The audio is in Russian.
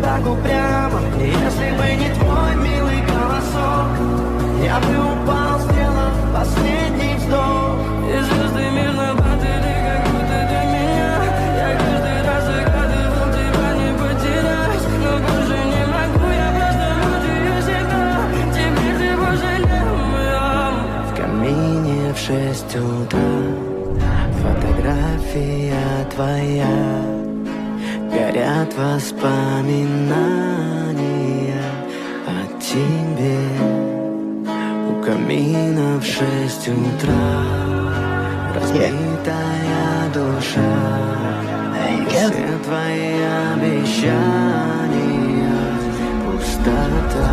так упрямо. Если бы не твой милый голосок, я бы упал, сделав последний вздох. И звезды мирно падали, как будто для меня. Я каждый раз загадывал тебя не потерять, но больше не могу, я просто мучаю себя. Теперь ты пожалел моем. В камине в 6 утра фотография твоя, горят воспоминания о тебе. У камина в 6 утра разбитая душа, все твои обещания пустота.